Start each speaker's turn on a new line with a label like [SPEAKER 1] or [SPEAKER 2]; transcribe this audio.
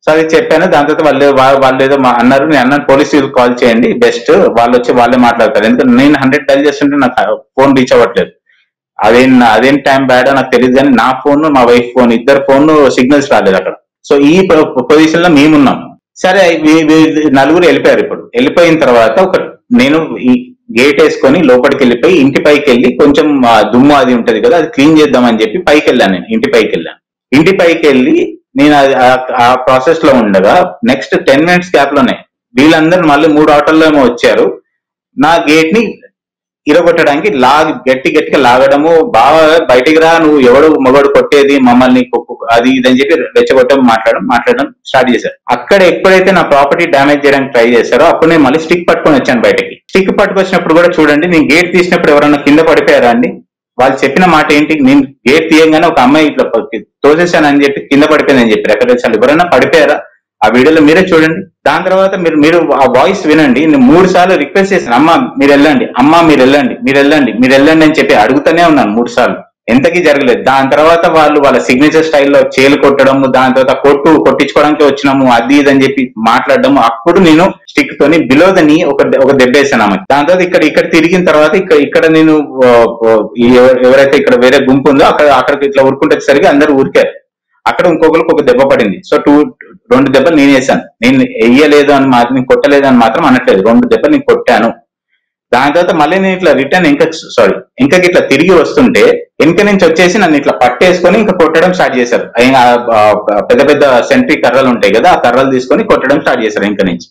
[SPEAKER 1] So అది చెప్పాను. దాని తర్వాత వాళ్ళు ఏదో అన్నారు. నేను అన్నాను పోలీస్ కాల్ చేయండి బెస్ట్, వాళ్ళు వచ్చి వాళ్ళే మాట్లాడతారు. ఎందుకంటే నేను 100 డైల్ చేస్తుంటే నాకు ఫోన్ రీచ్ అవ్వట్లేదు. అదేం టైం బ్యాడ్ నాకు తెలియదు, కానీ నా ఫోన్ మా వైఫ్ ఫోన్ ఇద్దరు ఫోన్ సిగ్నల్స్ రాలేదు అక్కడ. సో ఈ పొజిషన్ లో మేమున్నాం. సరే నలుగురు వెళ్ళిపోయారు. ఇప్పుడు వెళ్ళిపోయిన తర్వాత నేను ఈ గేట్ వేసుకొని లోపలికి వెళ్ళిపోయి ఇంటి పైకి వెళ్ళి కొంచెం దుమ్ము అది ఉంటది కదా, అది క్లీన్ చేద్దామని చెప్పి పైకి వెళ్ళాను. నేను ఇంటి పైకి వెళ్ళాను. ఇంటి పైకి వెళ్ళి నేను ఆ ప్రాసెస్ లో ఉండగా నెక్స్ట్ 10 minutes గ్యాప్ లోనే వీళ్ళందరూ మళ్ళీ 3 ఆటోల్లో ఏమో వచ్చారు. నా గేట్ ని ఇరగొట్టడానికి గట్టిగా లాగడము, బాగా బయటికి రా, నువ్వు ఎవడు మగడు కొట్టేది మమ్మల్ని అది ఇదని చెప్పి రెచ్చగొట్టడం మాట్లాడడం స్టార్ట్ చేశారు. అక్కడ ఎప్పుడైతే నా ప్రాపర్టీ డ్యామేజ్ చేయడానికి ట్రై చేశారో అప్పుడు నేను మళ్ళీ స్టిక్ పట్టుకొని వచ్చాను బయటకి. స్టిక్ పట్టుకొచ్చినప్పుడు కూడా చూడండి, నేను గేట్ తీసినప్పుడు ఎవరన్నా కింద పడిపోయారా అండి? వాళ్ళు చెప్పిన మాట ఏంటి? నేను గేట్ తీయంగానే ఒక అమ్మాయి ఇట్లా తోసేసానని చెప్పి కింద పడిపోయిందని చెప్పి ఎక్కడ వచ్చాను. ఎవరైనా పడిపోయారా? ఆ వీడియోలో మీరే చూడండి. దాని తర్వాత మీరు ఆ వాయిస్ వినండి. నేను 3 సార్లు రిక్వెస్ట్ చేశాను, అమ్మ మీరు వెళ్ళండి, అమ్మ మీరు వెళ్ళండి అని చెప్పి అడుగుతూనే ఉన్నాను 3 సార్లు. ఎంతకీ జరగలేదు. దాని తర్వాత వాళ్ళ సిగ్నేచర్ స్టైల్లో చేలు కొట్టడము, దాని తర్వాత కొట్టించుకోవడానికి వచ్చినాము అది ఇది అని చెప్పి మాట్లాడడము. అప్పుడు నేను స్టిక్ తోని బిలో ద నీ ఒక దెబ్బ వేసాను ఆమె. దాని తర్వాత ఇక్కడ తిరిగిన తర్వాత ఇక్కడ నేను ఎవరైతే ఇక్కడ వేరే గుంపు ఉందో అక్కడికి ఇట్లా ఉరుకుంటేసరికి అందరూ ఊరికారు. అక్కడ ఇంకొకరికి ఒక దెబ్బ పడింది. సో 2 దెబ్బలు నేను వేసాను. నేను వేయలేదు అని మాత్రం, నేను కొట్టలేదు అని మాత్రం అనట్లేదు. 2 దెబ్బలు నేను కొట్టాను. దాని తర్వాత మళ్ళీ నేను ఇట్లా రిటర్న్ ఇంకా ఇట్లా తిరిగి వస్తుంటే వెనక నుంచి వచ్చేసి నన్ను ఇట్లా పట్టేసుకొని ఇంకా కొట్టడం స్టార్ట్ చేశారు. పెద్ద పెద్ద సెంట్రీ కర్రలు ఉంటాయి కదా, ఆ కర్రలు తీసుకొని కొట్టడం స్టార్ట్ చేశారు వెనక నుంచి.